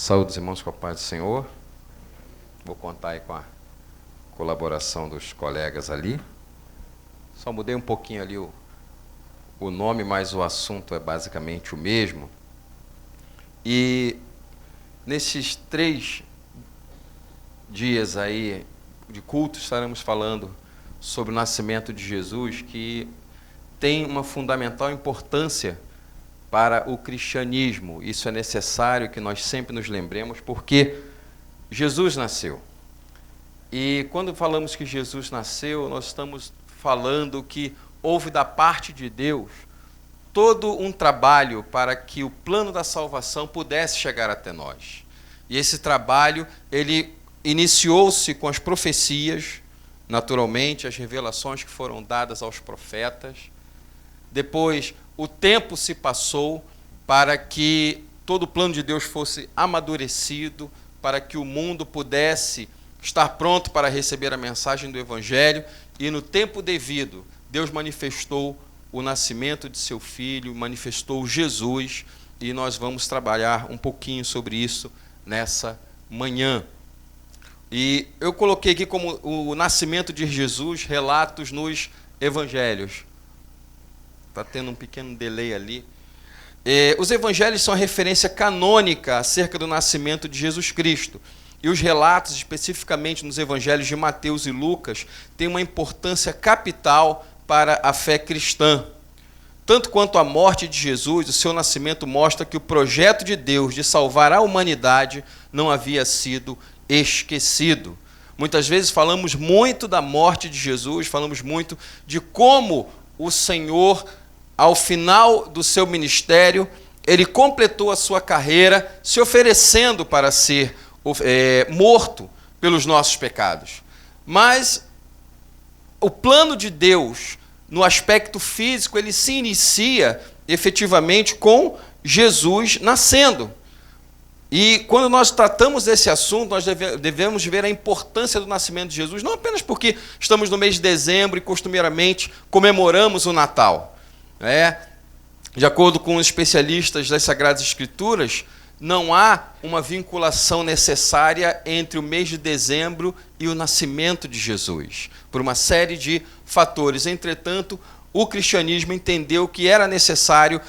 Saúde os irmãos com a paz do Senhor. Vou contar aí com a colaboração dos colegas ali. Só mudei um pouquinho ali o nome, mas o assunto é basicamente o mesmo. E nesses 3 dias aí de culto estaremos falando sobre o nascimento de Jesus, que tem uma fundamental importância para o cristianismo. Isso é necessário que nós sempre nos lembremos, porque Jesus nasceu. E quando falamos que Jesus nasceu, nós estamos falando que houve da parte de Deus todo um trabalho para que o plano da salvação pudesse chegar até nós. E esse trabalho, ele iniciou-se com as profecias, naturalmente, as revelações que foram dadas aos profetas. Depois, o tempo se passou para que todo o plano de Deus fosse amadurecido, para que o mundo pudesse estar pronto para receber a mensagem do Evangelho, e no tempo devido, Deus manifestou o nascimento de seu Filho, manifestou Jesus, e nós vamos trabalhar um pouquinho sobre isso nessa manhã. E eu coloquei aqui como o nascimento de Jesus, relatos nos Evangelhos. Está tendo um pequeno delay ali. Os evangelhos são a referência canônica acerca do nascimento de Jesus Cristo. E os relatos, especificamente nos evangelhos de Mateus e Lucas, têm uma importância capital para a fé cristã. Tanto quanto a morte de Jesus, o seu nascimento mostra que o projeto de Deus de salvar a humanidade não havia sido esquecido. Muitas vezes falamos muito da morte de Jesus, falamos muito de como o Senhor, ao final do seu ministério, ele completou a sua carreira se oferecendo para ser morto pelos nossos pecados. Mas o plano de Deus, no aspecto físico, ele se inicia efetivamente com Jesus nascendo. E quando nós tratamos desse assunto, nós devemos ver a importância do nascimento de Jesus, não apenas porque estamos no mês de dezembro e costumeiramente comemoramos o Natal. De acordo com os especialistas das Sagradas Escrituras, não há uma vinculação necessária entre o mês de dezembro e o nascimento de Jesus, por uma série de fatores. Entretanto, o cristianismo entendeu que era necessário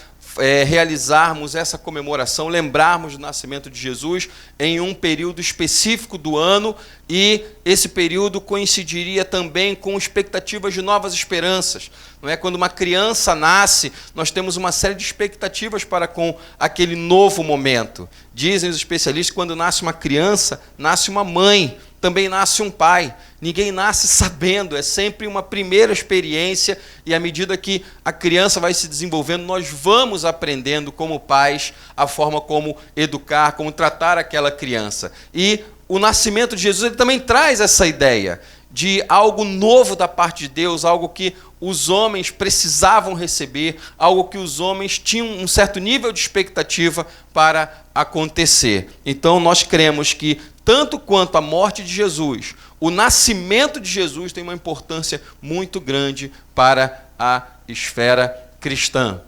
realizarmos essa comemoração, lembrarmos do nascimento de Jesus em um período específico do ano, e esse período coincidiria também com expectativas de novas esperanças. Não é? Quando uma criança nasce, nós temos uma série de expectativas para com aquele novo momento. Dizem os especialistas que quando nasce uma criança, nasce uma mãe, também nasce um pai. Ninguém nasce sabendo, é sempre uma primeira experiência, e à medida que a criança vai se desenvolvendo, nós vamos aprendendo como pais a forma como educar, como tratar aquela criança. E o nascimento de Jesus, ele também traz essa ideia de algo novo da parte de Deus, algo que os homens precisavam receber, algo que os homens tinham um certo nível de expectativa para acontecer. Então nós cremos que tanto quanto a morte de Jesus, o nascimento de Jesus tem uma importância muito grande para a esfera cristã.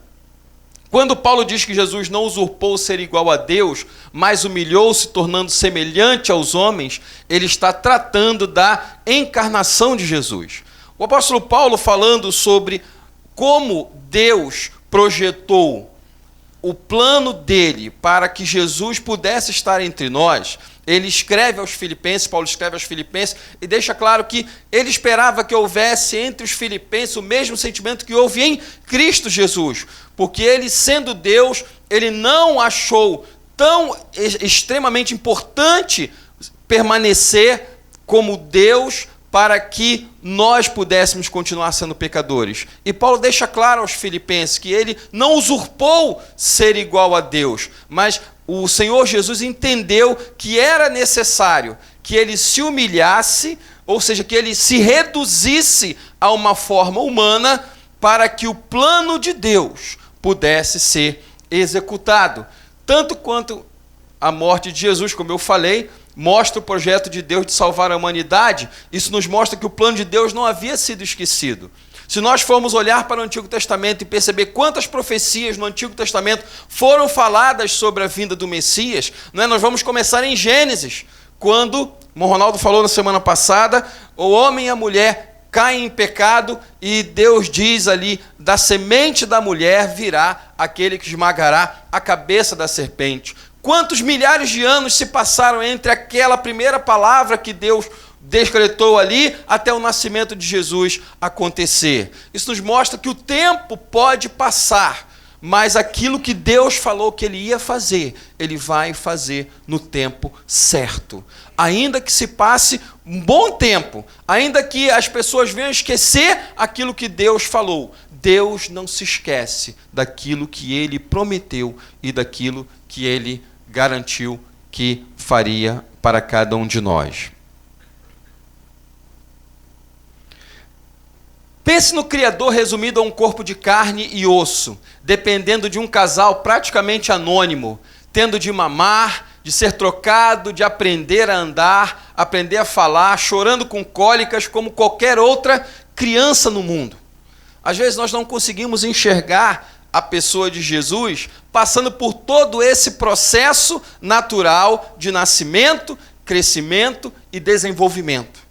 Quando Paulo diz que Jesus não usurpou ser igual a Deus, mas humilhou-se, tornando semelhante aos homens, ele está tratando da encarnação de Jesus. O apóstolo Paulo, falando sobre como Deus projetou o plano dele para que Jesus pudesse estar entre nós, ele escreve aos Filipenses, Paulo escreve aos Filipenses, e deixa claro que ele esperava que houvesse entre os filipenses o mesmo sentimento que houve em Cristo Jesus, porque ele, sendo Deus, ele não achou tão extremamente importante permanecer como Deus para que nós pudéssemos continuar sendo pecadores. E Paulo deixa claro aos Filipenses que ele não usurpou ser igual a Deus, mas o Senhor Jesus entendeu que era necessário que ele se humilhasse, ou seja, que ele se reduzisse a uma forma humana para que o plano de Deus pudesse ser executado. Tanto quanto a morte de Jesus, como eu falei, mostra o projeto de Deus de salvar a humanidade. Isso nos mostra que o plano de Deus não havia sido esquecido. Se nós formos olhar para o Antigo Testamento e perceber quantas profecias no Antigo Testamento foram faladas sobre a vinda do Messias, nós vamos começar em Gênesis, quando, como o Ronaldo falou na semana passada, o homem e a mulher caem em pecado e Deus diz ali, da semente da mulher virá aquele que esmagará a cabeça da serpente. Quantos milhares de anos se passaram entre aquela primeira palavra que Deus decretou ali até o nascimento de Jesus acontecer? Isso nos mostra que o tempo pode passar, mas aquilo que Deus falou que ele ia fazer, ele vai fazer no tempo certo. Ainda que se passe um bom tempo, ainda que as pessoas venham esquecer aquilo que Deus falou, Deus não se esquece daquilo que ele prometeu e daquilo que ele garantiu que faria para cada um de nós. Pense no Criador resumido a um corpo de carne e osso, dependendo de um casal praticamente anônimo, tendo de mamar, de ser trocado, de aprender a andar, aprender a falar, chorando com cólicas como qualquer outra criança no mundo. Às vezes nós não conseguimos enxergar a pessoa de Jesus passando por todo esse processo natural de nascimento, crescimento e desenvolvimento.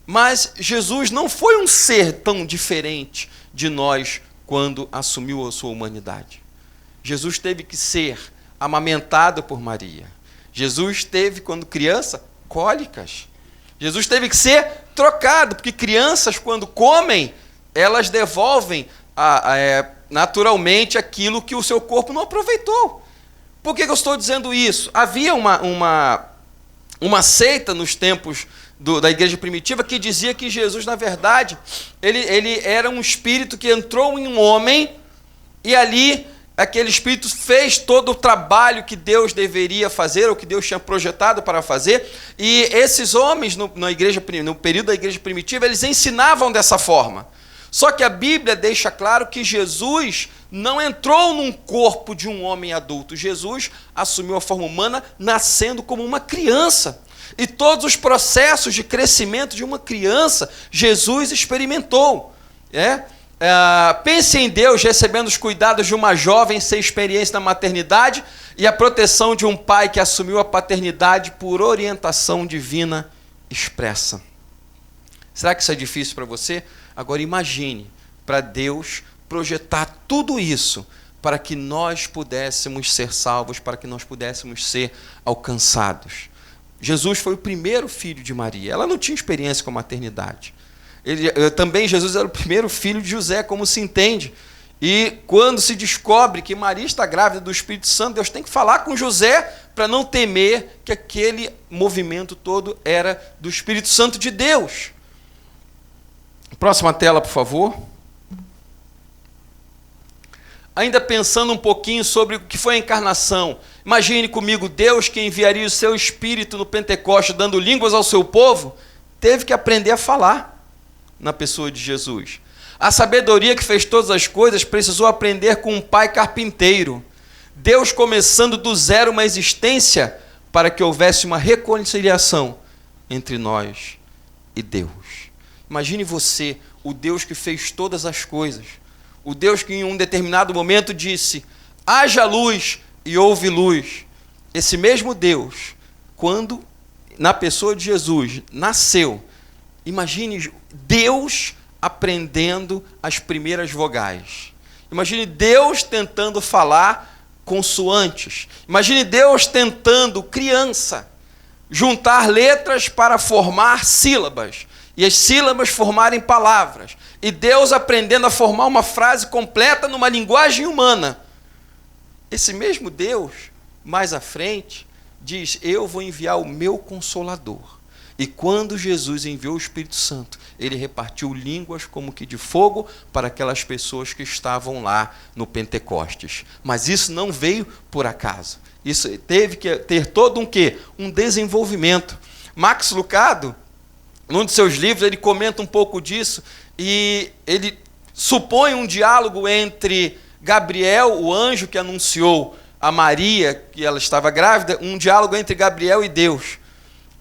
Mas Jesus não foi um ser tão diferente de nós quando assumiu a sua humanidade. Jesus teve que ser amamentado por Maria. Jesus teve, quando criança, cólicas. Jesus teve que ser trocado, porque crianças, quando comem, elas devolvem naturalmente aquilo que o seu corpo não aproveitou. Por que eu estou dizendo isso? Havia uma seita nos tempos da igreja primitiva que dizia que Jesus, na verdade, ele era um espírito que entrou em um homem e ali aquele espírito fez todo o trabalho que Deus deveria fazer, ou que Deus tinha projetado para fazer, e esses homens, no período da igreja primitiva, eles ensinavam dessa forma. Só que a Bíblia deixa claro que Jesus não entrou num corpo de um homem adulto. Jesus assumiu a forma humana nascendo como uma criança. E todos os processos de crescimento de uma criança, Jesus experimentou. Pense em Deus recebendo os cuidados de uma jovem sem experiência na maternidade e a proteção de um pai que assumiu a paternidade por orientação divina expressa. Será que isso é difícil para você? Agora imagine para Deus projetar tudo isso para que nós pudéssemos ser salvos, para que nós pudéssemos ser alcançados. Jesus foi o primeiro filho de Maria. Ela não tinha experiência com a maternidade. Também Jesus era o primeiro filho de José, como se entende. E quando se descobre que Maria está grávida do Espírito Santo, Deus tem que falar com José para não temer que aquele movimento todo era do Espírito Santo de Deus. Próxima tela, por favor. Ainda pensando um pouquinho sobre o que foi a encarnação. Imagine comigo, Deus que enviaria o seu Espírito no Pentecoste, dando línguas ao seu povo, teve que aprender a falar na pessoa de Jesus. A sabedoria que fez todas as coisas precisou aprender com um pai carpinteiro. Deus começando do zero uma existência para que houvesse uma reconciliação entre nós e Deus. Imagine você, o Deus que fez todas as coisas. O Deus que em um determinado momento disse, haja luz e houve luz. Esse mesmo Deus, quando na pessoa de Jesus nasceu, imagine Deus aprendendo as primeiras vogais. Imagine Deus tentando falar consoantes. Imagine Deus tentando, criança, juntar letras para formar sílabas. E as sílabas formarem palavras. E Deus aprendendo a formar uma frase completa numa linguagem humana. Esse mesmo Deus, mais à frente, diz, eu vou enviar o meu Consolador. E quando Jesus enviou o Espírito Santo, ele repartiu línguas como que de fogo para aquelas pessoas que estavam lá no Pentecostes. Mas isso não veio por acaso. Isso teve que ter todo um quê? Um desenvolvimento. Max Lucado, num de seus livros, ele comenta um pouco disso e ele supõe um diálogo entre Gabriel, o anjo que anunciou a Maria que ela estava grávida, um diálogo entre Gabriel e Deus.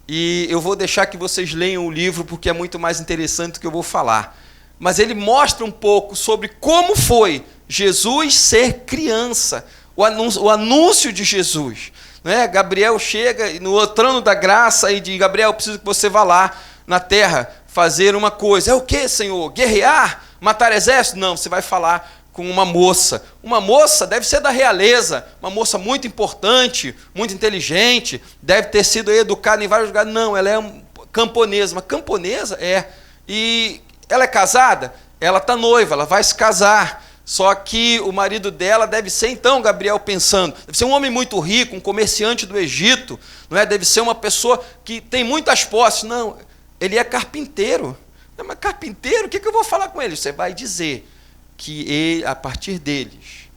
E eu vou deixar que vocês leiam o livro porque é muito mais interessante do que eu vou falar. mas ele mostra um pouco sobre como foi Jesus ser criança, o anúncio de Jesus. Né? Gabriel chega no trono da graça e diz: Gabriel, eu preciso que você vá lá na terra fazer uma coisa. É o que, Senhor? Guerrear? Matar exército? Não, você vai falar com uma moça. Uma moça deve ser da realeza, uma moça muito importante, muito inteligente, deve ter sido educada em vários lugares. Não, ela é camponesa. Uma camponesa? É. E ela é casada? Ela está noiva, ela vai se casar. Só que o marido dela deve ser, então, Gabriel pensando, deve ser um homem muito rico, um comerciante do Egito, não é? Deve ser uma pessoa que tem muitas posses. Não, ele é carpinteiro. Não, mas carpinteiro, o que eu vou falar com ele? Você vai dizer que ele, a partir deles,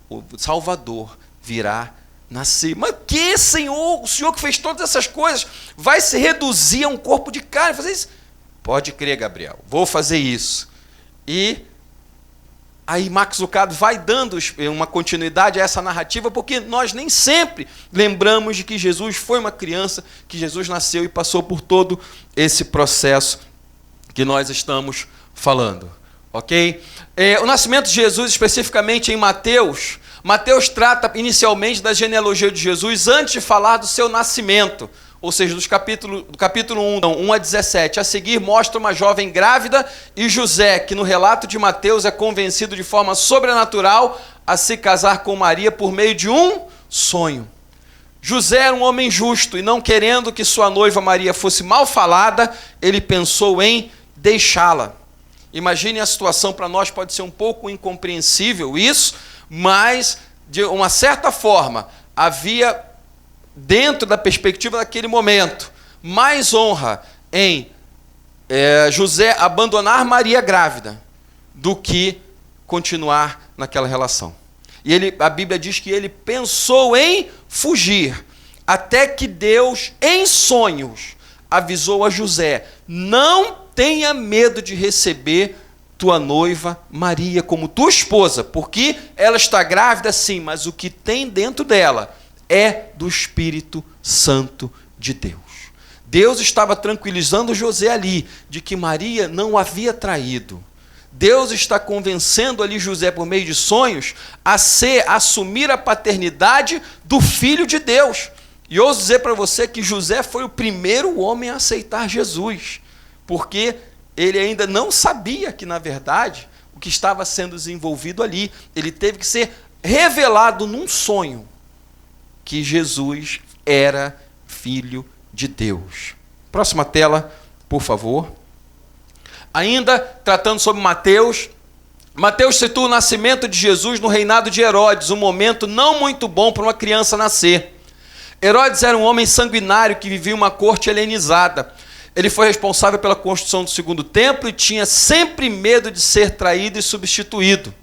o Salvador virá nascer. Mas que, Senhor? O Senhor que fez todas essas coisas vai se reduzir a um corpo de carne, fazer isso? Pode crer, Gabriel, vou fazer isso. E aí Max Lucado vai dando uma continuidade a essa narrativa, porque nós nem sempre lembramos de que Jesus foi uma criança, que Jesus nasceu e passou por todo esse processo que nós estamos falando. Ok? O nascimento de Jesus, especificamente em Mateus, Mateus trata inicialmente da genealogia de Jesus antes de falar do seu nascimento, ou seja, do capítulo 1 a 17. A seguir mostra uma jovem grávida e José, que no relato de Mateus é convencido de forma sobrenatural a se casar com Maria por meio de um sonho. José era um homem justo e, não querendo que sua noiva Maria fosse mal falada, ele pensou em deixá-la. Imagine a situação, para nós pode ser um pouco incompreensível isso, mas de uma certa forma havia, dentro da perspectiva daquele momento, mais honra em José abandonar Maria grávida do que continuar naquela relação. E a Bíblia diz que ele pensou em fugir, até que Deus, em sonhos, avisou a José: não tenha medo de receber tua noiva Maria como tua esposa, porque ela está grávida sim, mas o que tem dentro dela é do Espírito Santo de Deus. Deus estava tranquilizando José ali, de que Maria não o havia traído. Deus está convencendo ali José, por meio de sonhos, a assumir a paternidade do Filho de Deus. E ouso dizer para você que José foi o primeiro homem a aceitar Jesus, porque ele ainda não sabia que, na verdade, o que estava sendo desenvolvido ali, ele teve que ser revelado num sonho, que Jesus era Filho de Deus. Próxima tela, por favor. Ainda tratando sobre Mateus, Mateus situa o nascimento de Jesus no reinado de Herodes, um momento não muito bom para uma criança nascer. Herodes era um homem sanguinário que vivia uma corte helenizada. Ele foi responsável pela construção do segundo templo e tinha sempre medo de ser traído e substituído.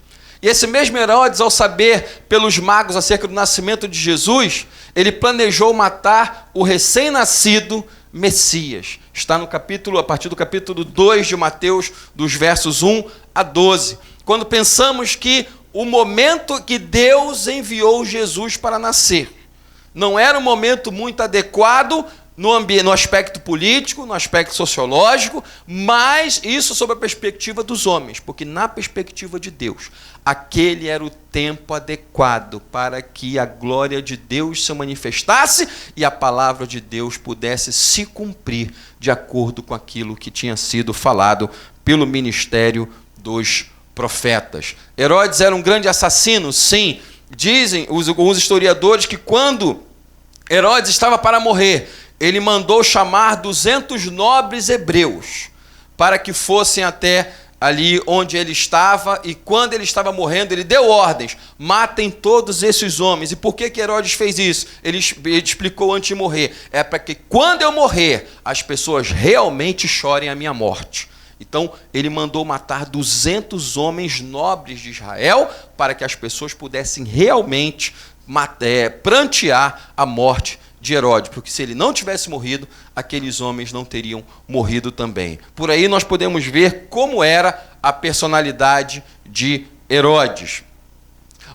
E esse mesmo Herodes, ao saber pelos magos acerca do nascimento de Jesus, ele planejou matar o recém-nascido Messias. Está no capítulo, a partir do capítulo 2 de Mateus, dos versos 1 a 12. Quando pensamos que o momento que Deus enviou Jesus para nascer não era um momento muito adequado no aspecto político, no aspecto sociológico, mas isso sob a perspectiva dos homens, porque na perspectiva de Deus, aquele era o tempo adequado para que a glória de Deus se manifestasse e a palavra de Deus pudesse se cumprir de acordo com aquilo que tinha sido falado pelo ministério dos profetas. Herodes era um grande assassino, sim. Dizem os historiadores que quando Herodes estava para morrer, ele mandou chamar 200 nobres hebreus para que fossem até ali onde ele estava, e quando ele estava morrendo, ele deu ordens: matem todos esses homens. E por que Herodes fez isso? Ele explicou antes de morrer: é para que quando eu morrer, as pessoas realmente chorem a minha morte. Então, ele mandou matar 200 homens nobres de Israel para que as pessoas pudessem realmente prantear a morte de Herodes, porque se ele não tivesse morrido, aqueles homens não teriam morrido também. Por aí nós podemos ver como era a personalidade de Herodes.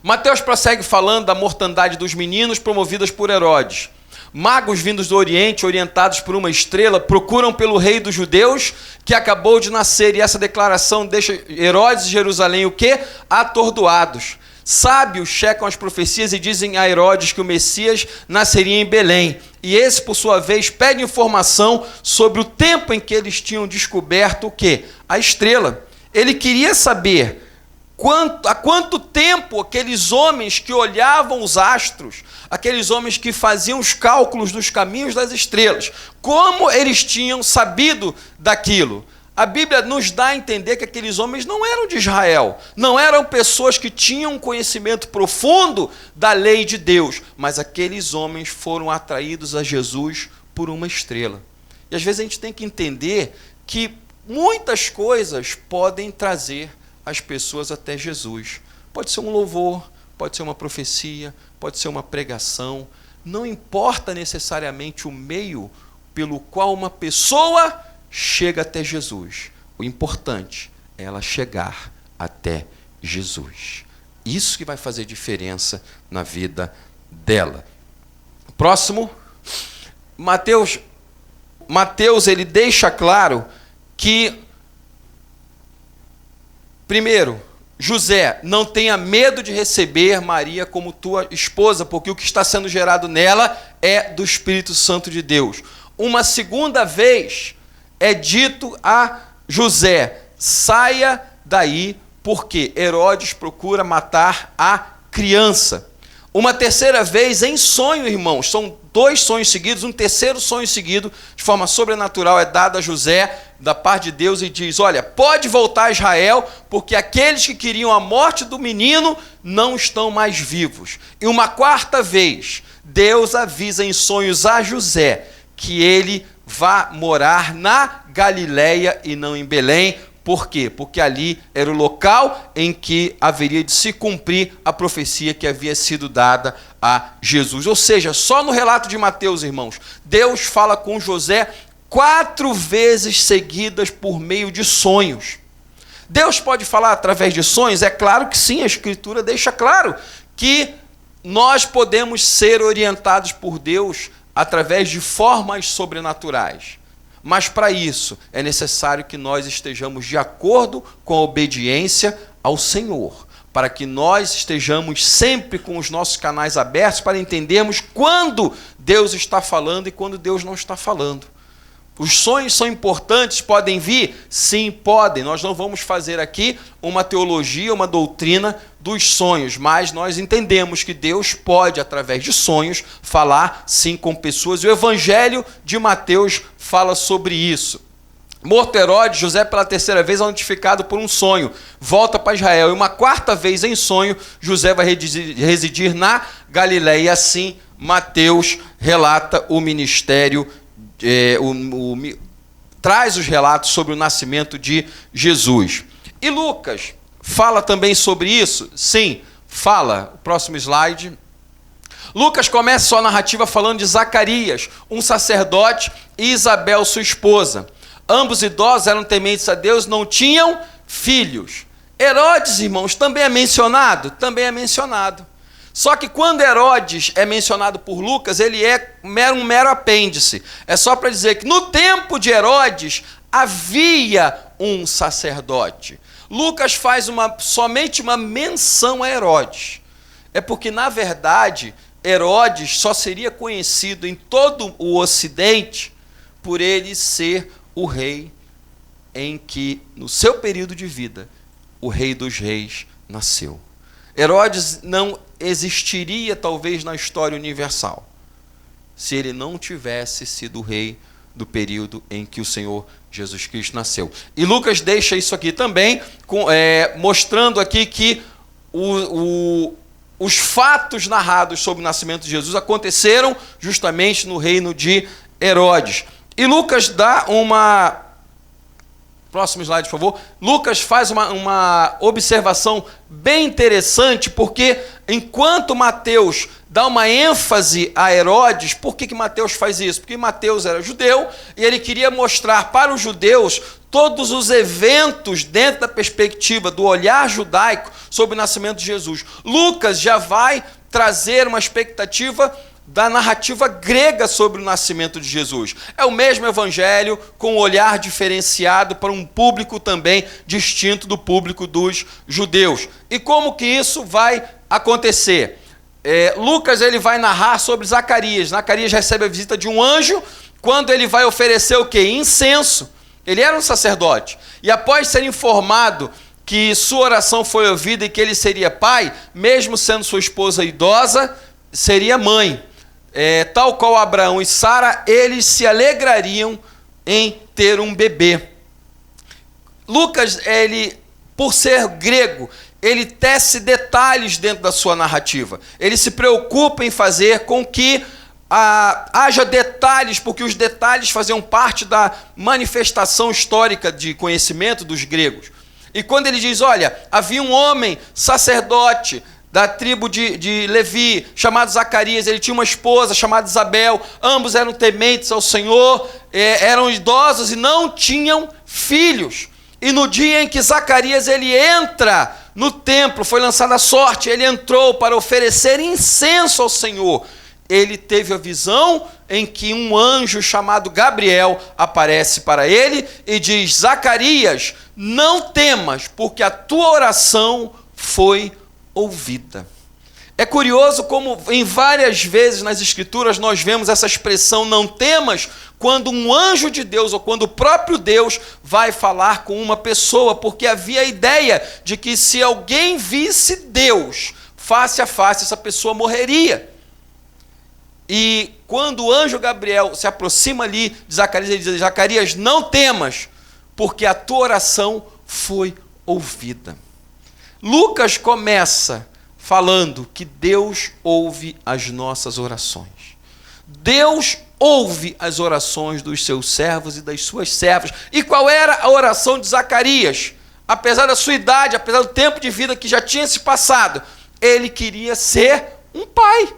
Mateus prossegue falando da mortandade dos meninos promovidas por Herodes. Magos vindos do Oriente, orientados por uma estrela, procuram pelo rei dos judeus, que acabou de nascer. E essa declaração deixa Herodes e Jerusalém o quê? Atordoados. Sábios checam as profecias e dizem a Herodes que o Messias nasceria em Belém. E esse, por sua vez, pede informação sobre o tempo em que eles tinham descoberto o quê? A estrela. Ele queria saber há quanto tempo aqueles homens que olhavam os astros, aqueles homens que faziam os cálculos dos caminhos das estrelas, como eles tinham sabido daquilo. A Bíblia nos dá a entender que aqueles homens não eram de Israel, não eram pessoas que tinham um conhecimento profundo da lei de Deus, mas aqueles homens foram atraídos a Jesus por uma estrela. E às vezes a gente tem que entender que muitas coisas podem trazer as pessoas até Jesus. Pode ser um louvor, pode ser uma profecia, pode ser uma pregação. Não importa necessariamente o meio pelo qual uma pessoa chega até Jesus. O importante é ela chegar até Jesus. Isso que vai fazer diferença na vida dela. Próximo, Mateus ele deixa claro que, primeiro, José, não tenha medo de receber Maria como tua esposa, porque o que está sendo gerado nela é do Espírito Santo de Deus. Uma segunda vez é dito a José, saia daí, porque Herodes procura matar a criança. Uma terceira vez em sonho, irmãos, são 2 sonhos seguidos, um terceiro sonho seguido, de forma sobrenatural, é dado a José, da parte de Deus, e diz, olha, pode voltar a Israel, porque aqueles que queriam a morte do menino não estão mais vivos. E uma quarta vez, Deus avisa em sonhos a José, que ele vá morar na Galileia e não em Belém. Por quê? Porque ali era o local em que haveria de se cumprir a profecia que havia sido dada a Jesus. Ou seja, só no relato de Mateus, irmãos, Deus fala com José 4 vezes seguidas por meio de sonhos. Deus pode falar através de sonhos? É claro que sim, a Escritura deixa claro que nós podemos ser orientados por Deus através de formas sobrenaturais. Mas para isso é necessário que nós estejamos de acordo com a obediência ao Senhor, para que nós estejamos sempre com os nossos canais abertos para entendermos quando Deus está falando e quando Deus não está falando. Os sonhos são importantes, podem vir? Sim, podem. Nós não vamos fazer aqui uma teologia, uma doutrina dos sonhos, mas nós entendemos que Deus pode, através de sonhos, falar sim com pessoas. E o Evangelho de Mateus fala sobre isso. Morto Herodes, José pela terceira vez é notificado por um sonho, volta para Israel. E uma quarta vez em sonho, José vai residir na Galileia. E assim, Mateus relata o ministério traz os relatos sobre o nascimento de Jesus. E Lucas fala também sobre isso? Sim, fala. Próximo slide. Lucas começa sua narrativa falando de Zacarias, um sacerdote, e Isabel, sua esposa. Ambos idosos, eram tementes a Deus, não tinham filhos. Herodes, irmãos, também é mencionado? Também é mencionado. Só que quando Herodes é mencionado por Lucas, ele é um mero apêndice. É só para dizer que no tempo de Herodes havia um sacerdote. Lucas faz somente uma menção a Herodes. É porque, na verdade, Herodes só seria conhecido em todo o Ocidente por ele ser o rei em que, no seu período de vida, o rei dos reis nasceu. Herodes não existiria, talvez, na história universal, se ele não tivesse sido o rei do período em que o Senhor Jesus Cristo nasceu. E Lucas deixa isso aqui também, mostrando aqui que os fatos narrados sobre o nascimento de Jesus aconteceram justamente no reino de Herodes. E Lucas dá uma... Próximo slide, por favor. Lucas faz uma observação bem interessante, porque enquanto Mateus dá uma ênfase a Herodes, por que Mateus faz isso? Porque Mateus era judeu e ele queria mostrar para os judeus todos os eventos dentro da perspectiva do olhar judaico sobre o nascimento de Jesus. Lucas já vai trazer uma expectativa da narrativa grega sobre o nascimento de Jesus. É o mesmo evangelho com um olhar diferenciado para um público também distinto do público dos judeus. E como que isso vai acontecer? Lucas ele vai narrar sobre Zacarias. Zacarias recebe a visita de um anjo quando ele vai oferecer o quê? Incenso. Ele era um sacerdote. E após ser informado que sua oração foi ouvida e que ele seria pai, mesmo sendo sua esposa idosa, seria mãe. Tal qual Abraão e Sara, eles se alegrariam em ter um bebê. Lucas, ele, por ser grego, ele tece detalhes dentro da sua narrativa. Ele se preocupa em fazer com que haja detalhes, porque os detalhes faziam parte da manifestação histórica de conhecimento dos gregos. E quando ele diz, olha, havia um homem sacerdote da tribo de Levi, chamado Zacarias, ele tinha uma esposa chamada Isabel, ambos eram tementes ao Senhor, eram idosos e não tinham filhos. E no dia em que Zacarias ele entra no templo, foi lançada a sorte, ele entrou para oferecer incenso ao Senhor. Ele teve a visão em que um anjo chamado Gabriel aparece para ele e diz, Zacarias, não temas, porque a tua oração foi ouvida. É curioso como em várias vezes nas Escrituras nós vemos essa expressão não temas, quando um anjo de Deus ou quando o próprio Deus vai falar com uma pessoa, porque havia a ideia de que se alguém visse Deus face a face, essa pessoa morreria. E quando o anjo Gabriel se aproxima ali de Zacarias, ele diz, Zacarias, não temas, porque a tua oração foi ouvida. Lucas começa falando que Deus ouve as nossas orações. Deus ouve as orações dos seus servos e das suas servas. E qual era a oração de Zacarias? Apesar da sua idade, apesar do tempo de vida que já tinha se passado, ele queria ser um pai.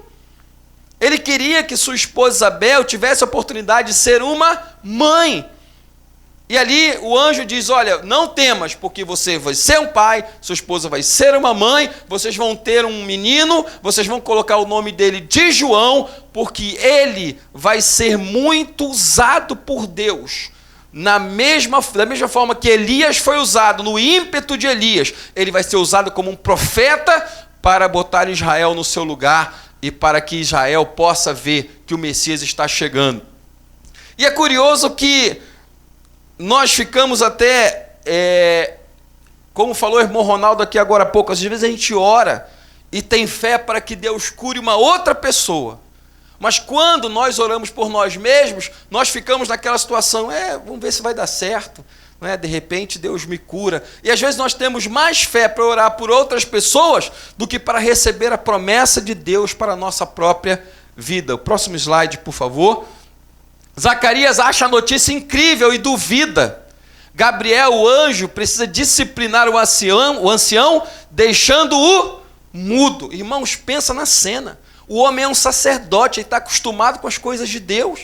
Ele queria que sua esposa Isabel tivesse a oportunidade de ser uma mãe. E ali o anjo diz, olha, não temas, porque você vai ser um pai, sua esposa vai ser uma mãe, vocês vão ter um menino, vocês vão colocar o nome dele de João, porque ele vai ser muito usado por Deus. Da mesma forma que Elias foi usado, no ímpeto de Elias, ele vai ser usado como um profeta para botar Israel no seu lugar e para que Israel possa ver que o Messias está chegando. E é curioso que nós ficamos até, como falou o irmão Ronaldo aqui agora há pouco, às vezes a gente ora e tem fé para que Deus cure uma outra pessoa. Mas quando nós oramos por nós mesmos, nós ficamos naquela situação, vamos ver se vai dar certo. Não é? De repente Deus me cura. E às vezes nós temos mais fé para orar por outras pessoas do que para receber a promessa de Deus para a nossa própria vida. O próximo slide, por favor. Zacarias acha a notícia incrível e duvida. Gabriel, o anjo, precisa disciplinar o ancião deixando-o mudo. Irmãos, pensa na cena. O homem é um sacerdote, ele está acostumado com as coisas de Deus.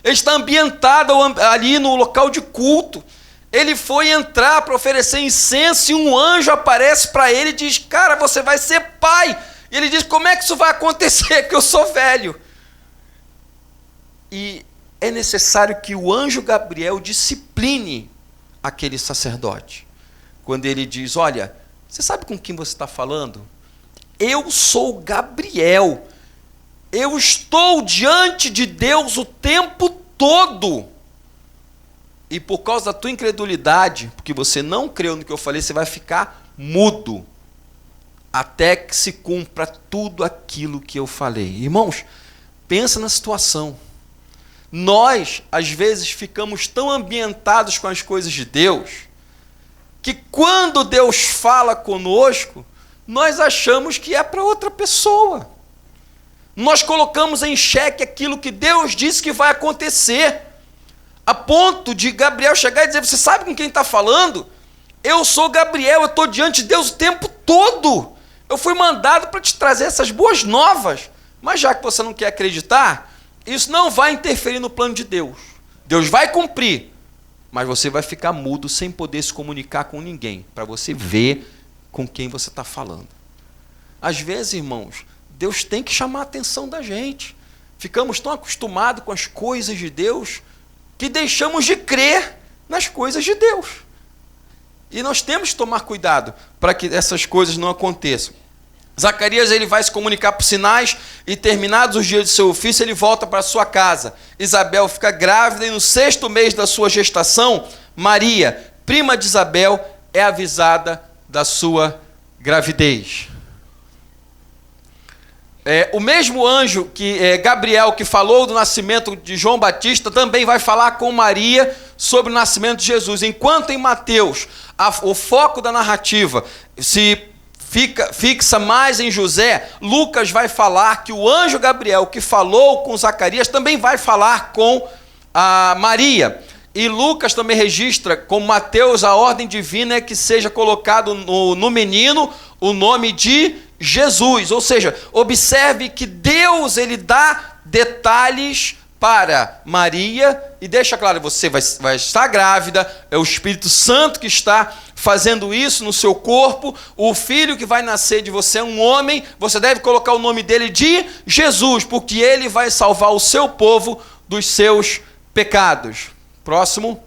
Ele está ambientado ali no local de culto. Ele foi entrar para oferecer incenso e um anjo aparece para ele e diz, cara, você vai ser pai. E ele diz, como é que isso vai acontecer? Que eu sou velho. E é necessário que o anjo Gabriel discipline aquele sacerdote. Quando ele diz, olha, você sabe com quem você está falando? Eu sou Gabriel. Eu estou diante de Deus o tempo todo. E por causa da tua incredulidade, porque você não creu no que eu falei, você vai ficar mudo. Até que se cumpra tudo aquilo que eu falei. Irmãos, pensa na situação. Nós, às vezes, ficamos tão ambientados com as coisas de Deus, que quando Deus fala conosco, nós achamos que é para outra pessoa. Nós colocamos em xeque aquilo que Deus disse que vai acontecer, a ponto de Gabriel chegar e dizer, você sabe com quem está falando? Eu sou Gabriel, eu estou diante de Deus o tempo todo. Eu fui mandado para te trazer essas boas novas. Mas já que você não quer acreditar, isso não vai interferir no plano de Deus. Deus vai cumprir, mas você vai ficar mudo sem poder se comunicar com ninguém, para você ver com quem você está falando. Às vezes, irmãos, Deus tem que chamar a atenção da gente. ficamos tão acostumados com as coisas de Deus que deixamos de crer nas coisas de Deus. E nós temos que tomar cuidado para que essas coisas não aconteçam. Zacarias ele vai se comunicar por sinais e, terminados os dias de seu ofício, ele volta para sua casa. Isabel fica grávida e no 6º mês da sua gestação, Maria, prima de Isabel, é avisada da sua gravidez. O mesmo anjo que Gabriel, que falou do nascimento de João Batista, também vai falar com Maria sobre o nascimento de Jesus. Enquanto em Mateus o foco da narrativa se fixa mais em José, Lucas vai falar que o anjo Gabriel, que falou com Zacarias, também vai falar com a Maria. E Lucas também registra, como Mateus, a ordem divina é que seja colocado no menino o nome de Jesus. Ou seja, observe que Deus ele dá detalhes para Maria e deixa claro, você vai estar grávida, é o Espírito Santo que está fazendo isso no seu corpo, o filho que vai nascer de você é um homem, você deve colocar o nome dele de Jesus, porque ele vai salvar o seu povo dos seus pecados. Próximo.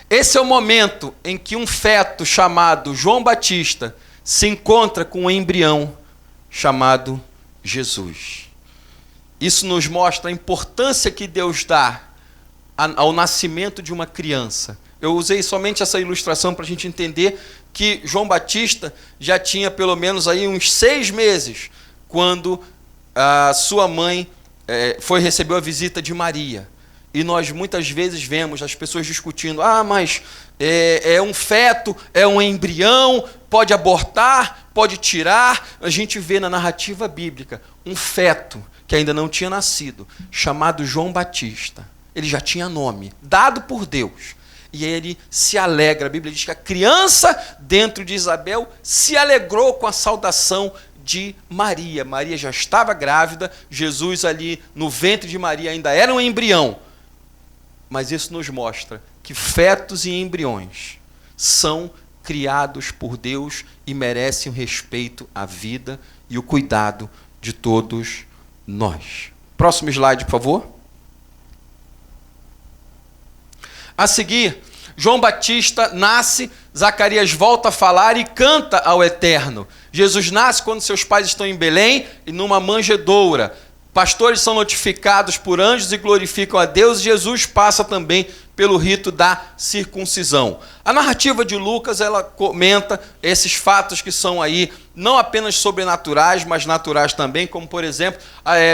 Esse é o momento em que um feto chamado João Batista se encontra com um embrião chamado Jesus. Isso nos mostra a importância que Deus dá ao nascimento de uma criança. Eu usei somente essa ilustração para a gente entender que João Batista já tinha pelo menos aí uns 6 meses quando a sua mãe recebeu a visita de Maria. E nós muitas vezes vemos as pessoas discutindo, mas é um feto, é um embrião, pode abortar, pode tirar. A gente vê na narrativa bíblica um feto que ainda não tinha nascido, chamado João Batista. Ele já tinha nome, dado por Deus. E ele se alegra. A Bíblia diz que a criança dentro de Isabel se alegrou com a saudação de Maria. Maria já estava grávida, Jesus ali no ventre de Maria ainda era um embrião. Mas isso nos mostra que fetos e embriões são criados por Deus e merecem o respeito à vida e o cuidado de todos nós. Próximo slide, por favor. A seguir, João Batista nasce, Zacarias volta a falar e canta ao Eterno. Jesus nasce quando seus pais estão em Belém e numa manjedoura. Pastores são notificados por anjos e glorificam a Deus, e Jesus passa também pelo rito da circuncisão. A narrativa de Lucas, ela comenta esses fatos que são aí, não apenas sobrenaturais, mas naturais também, como por exemplo,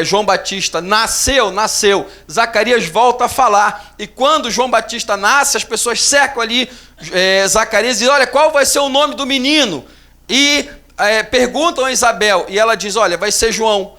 João Batista nasceu, Zacarias volta a falar, e quando João Batista nasce, as pessoas cercam ali Zacarias e dizem, olha, qual vai ser o nome do menino? E perguntam a Isabel, e ela diz, olha, vai ser João.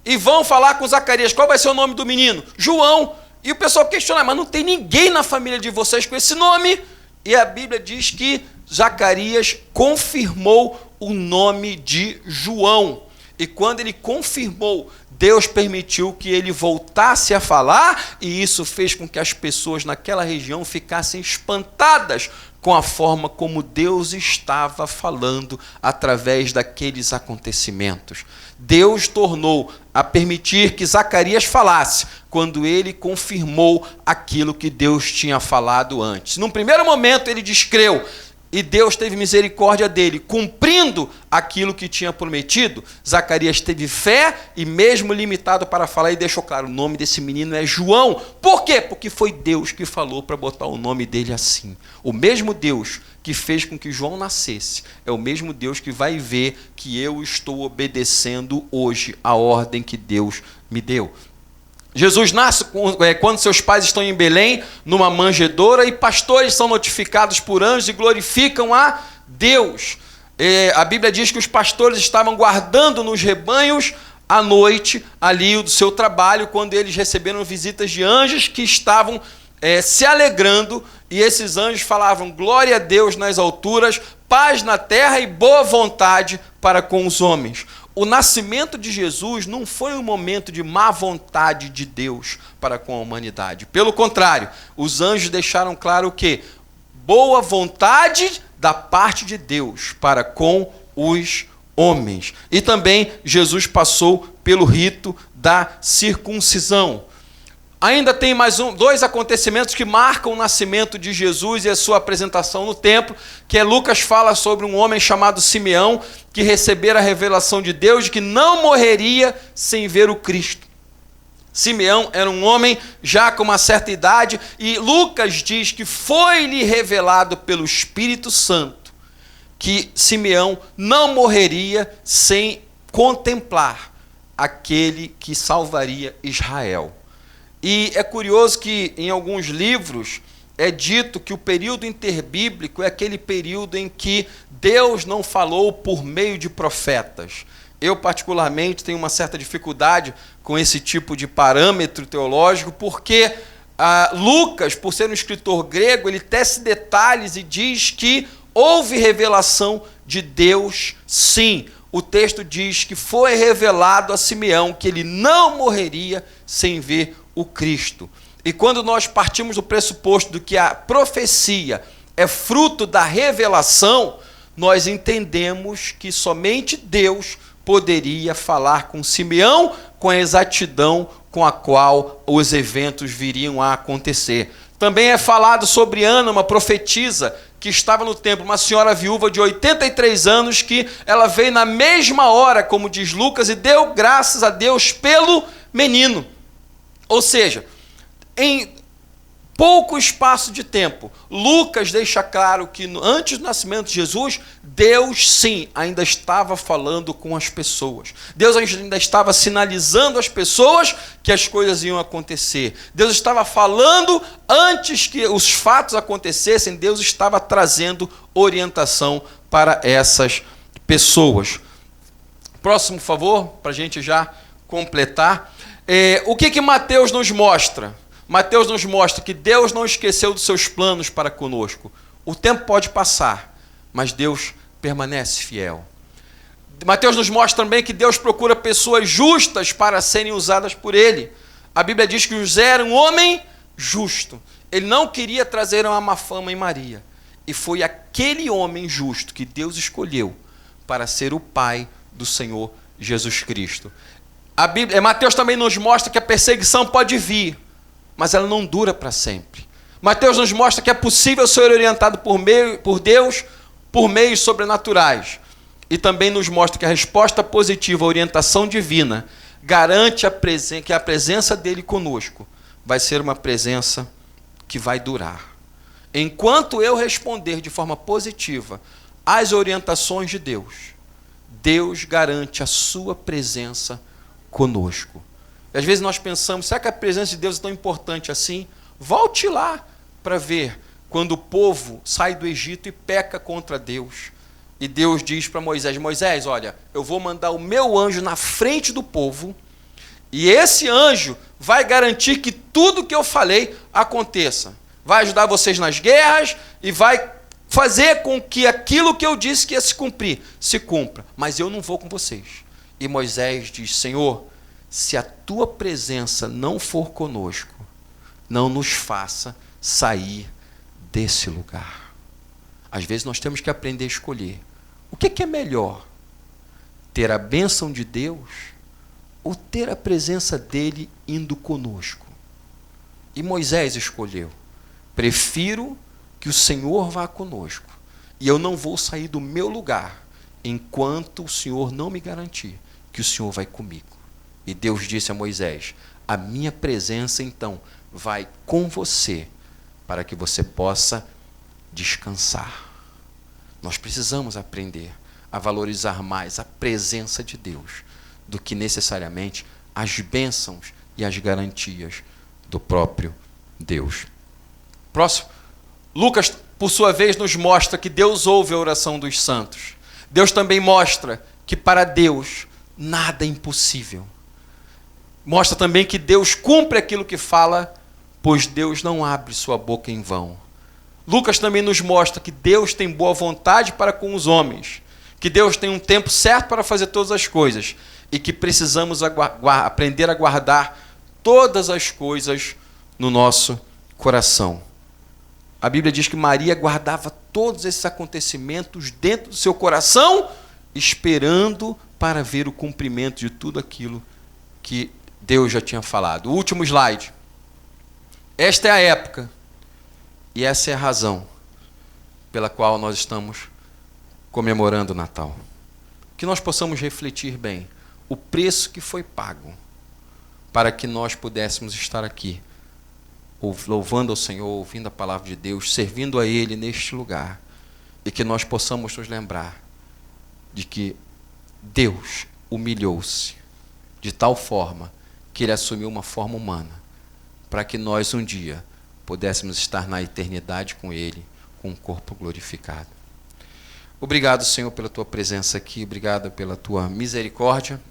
E vão falar com Zacarias, qual vai ser o nome do menino? João. E o pessoal questiona, mas não tem ninguém na família de vocês com esse nome? E a Bíblia diz que Zacarias confirmou o nome de João. E quando ele confirmou, Deus permitiu que ele voltasse a falar, e isso fez com que as pessoas naquela região ficassem espantadas com a forma como Deus estava falando através daqueles acontecimentos. Deus tornou a permitir que Zacarias falasse quando ele confirmou aquilo que Deus tinha falado antes. Num primeiro momento ele descreu, e Deus teve misericórdia dele, cumprindo aquilo que tinha prometido. Zacarias teve fé e mesmo limitado para falar, e deixou claro, o nome desse menino é João. Por quê? Porque foi Deus que falou para botar o nome dele assim. O mesmo Deus que fez com que João nascesse é o mesmo Deus que vai ver que eu estou obedecendo hoje a ordem que Deus me deu. Jesus nasce quando seus pais estão em Belém, numa manjedoura, e pastores são notificados por anjos e glorificam a Deus. A Bíblia diz que os pastores estavam guardando nos rebanhos à noite, ali do seu trabalho, quando eles receberam visitas de anjos que estavam se alegrando, e esses anjos falavam, glória a Deus nas alturas, paz na terra e boa vontade para com os homens. O nascimento de Jesus não foi um momento de má vontade de Deus para com a humanidade. Pelo contrário, os anjos deixaram claro o quê? Boa vontade da parte de Deus para com os homens. E também Jesus passou pelo rito da circuncisão. Ainda tem mais dois acontecimentos que marcam o nascimento de Jesus e a sua apresentação no templo, que é Lucas fala sobre um homem chamado Simeão, que recebera a revelação de Deus de que não morreria sem ver o Cristo. Simeão era um homem já com uma certa idade, e Lucas diz que foi-lhe revelado pelo Espírito Santo que Simeão não morreria sem contemplar aquele que salvaria Israel. E é curioso que em alguns livros é dito que o período interbíblico é aquele período em que Deus não falou por meio de profetas. Eu, particularmente, tenho uma certa dificuldade com esse tipo de parâmetro teológico, porque Lucas, por ser um escritor grego, ele tece detalhes e diz que houve revelação de Deus, sim. O texto diz que foi revelado a Simeão que ele não morreria sem ver o Cristo. E quando nós partimos do pressuposto de que a profecia é fruto da revelação, nós entendemos que somente Deus poderia falar com Simeão com a exatidão com a qual os eventos viriam a acontecer. Também é falado sobre Ana, uma profetisa que estava no templo, uma senhora viúva de 83 anos, que ela veio na mesma hora, como diz Lucas, e deu graças a Deus pelo menino. Ou seja, em pouco espaço de tempo, Lucas deixa claro que antes do nascimento de Jesus, Deus sim ainda estava falando com as pessoas. Deus ainda estava sinalizando às pessoas que as coisas iam acontecer. Deus estava falando antes que os fatos acontecessem, Deus estava trazendo orientação para essas pessoas. Próximo, por favor, para a gente já completar. O que Mateus nos mostra? Mateus nos mostra que Deus não esqueceu dos seus planos para conosco. O tempo pode passar, mas Deus permanece fiel. Mateus nos mostra também que Deus procura pessoas justas para serem usadas por Ele. A Bíblia diz que José era um homem justo. Ele não queria trazer uma má fama em Maria. E foi aquele homem justo que Deus escolheu para ser o pai do Senhor Jesus Cristo. Mateus também nos mostra que a perseguição pode vir, mas ela não dura para sempre. Mateus nos mostra que é possível ser orientado por Deus por meios sobrenaturais. E também nos mostra que a resposta positiva à orientação divina garante que a presença dele conosco vai ser uma presença que vai durar. Enquanto eu responder de forma positiva às orientações de Deus, Deus garante a sua presença conosco. E às vezes nós pensamos, será que a presença de Deus é tão importante assim? Volte lá para ver quando o povo sai do Egito e peca contra Deus. E Deus diz para Moisés, Moisés, olha, eu vou mandar o meu anjo na frente do povo, e esse anjo vai garantir que tudo que eu falei aconteça. Vai ajudar vocês nas guerras e vai fazer com que aquilo que eu disse que ia se cumprir, se cumpra. Mas eu não vou com vocês. E Moisés diz, Senhor, se a tua presença não for conosco, não nos faça sair desse lugar. Às vezes nós temos que aprender a escolher. O que é melhor? Ter a bênção de Deus ou ter a presença dele indo conosco? E Moisés escolheu. Prefiro que o Senhor vá conosco. E eu não vou sair do meu lugar enquanto o Senhor não me garantir que o Senhor vai comigo. E Deus disse a Moisés, a minha presença então vai com você para que você possa descansar. Nós precisamos aprender a valorizar mais a presença de Deus do que necessariamente as bênçãos e as garantias do próprio Deus. Próximo. Lucas, por sua vez, nos mostra que Deus ouve a oração dos santos. Deus também mostra que para Deus nada é impossível. Mostra também que Deus cumpre aquilo que fala, pois Deus não abre sua boca em vão. Lucas também nos mostra que Deus tem boa vontade para com os homens, que Deus tem um tempo certo para fazer todas as coisas e que precisamos aprender a guardar todas as coisas no nosso coração. A Bíblia diz que Maria guardava todos esses acontecimentos dentro do seu coração esperando para ver o cumprimento de tudo aquilo que Deus já tinha falado. O último slide. Esta é a época e essa é a razão pela qual nós estamos comemorando o Natal. Que nós possamos refletir bem o preço que foi pago para que nós pudéssemos estar aqui, louvando ao Senhor, ouvindo a palavra de Deus, servindo a Ele neste lugar, e que nós possamos nos lembrar de que Deus humilhou-se de tal forma que Ele assumiu uma forma humana, para que nós um dia pudéssemos estar na eternidade com Ele, com um corpo glorificado. Obrigado, Senhor, pela Tua presença aqui, obrigado pela Tua misericórdia.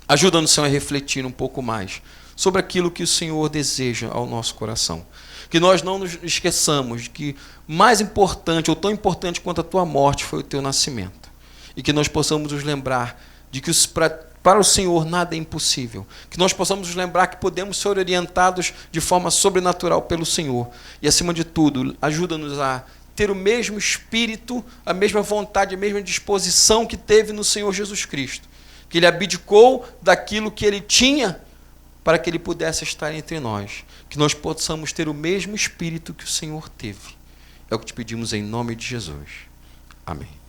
Ajuda-nos, Senhor, a refletir um pouco mais sobre aquilo que o Senhor deseja ao nosso coração. Que nós não nos esqueçamos de que mais importante, ou tão importante quanto a Tua morte, foi o Teu nascimento. E que nós possamos nos lembrar de que para o Senhor nada é impossível. Que nós possamos nos lembrar que podemos ser orientados de forma sobrenatural pelo Senhor. E, acima de tudo, ajuda-nos a ter o mesmo espírito, a mesma vontade, a mesma disposição que teve no Senhor Jesus Cristo. Que Ele abdicou daquilo que Ele tinha para que Ele pudesse estar entre nós. Que nós possamos ter o mesmo espírito que o Senhor teve. É o que te pedimos em nome de Jesus. Amém.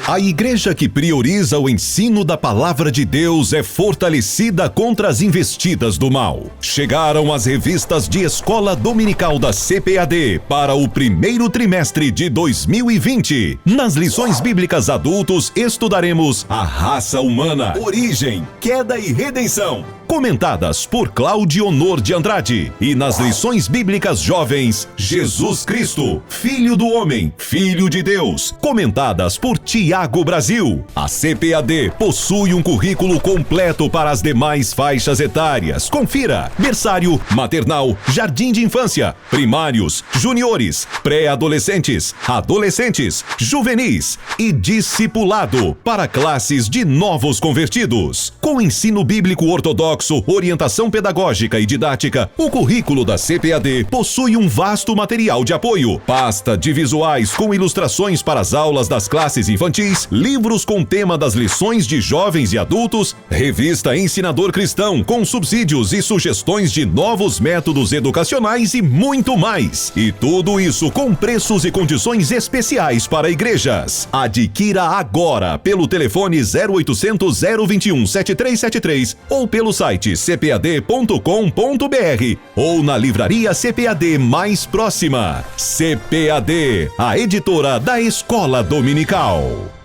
A igreja que prioriza o ensino da palavra de Deus é fortalecida contra as investidas do mal. Chegaram as revistas de escola dominical da CPAD para o primeiro trimestre de 2020. Nas lições bíblicas adultos estudaremos a raça humana, origem, queda e redenção, comentadas por Cláudio Honor de Andrade. E nas lições bíblicas jovens, Jesus Cristo, Filho do Homem, Filho de Deus, comentadas por Tiago Brasil. A CPAD possui um currículo completo para as demais faixas etárias. Confira: berçário, maternal, jardim de infância, primários, juniores, pré-adolescentes, adolescentes, juvenis e discipulado para classes de novos convertidos. Com ensino bíblico ortodoxo, orientação pedagógica e didática, o currículo da CPAD possui um vasto material de apoio: pasta de visuais com ilustrações para as aulas das classes infantis, livros com tema das lições de jovens e adultos, revista Ensinador Cristão com subsídios e sugestões de novos métodos educacionais e muito mais. E tudo isso com preços e condições especiais para igrejas. Adquira agora pelo telefone 0800 021 7373 ou pelo site cpad.com.br ou na livraria CPAD mais próxima. CPAD, a editora da Escola Dominical.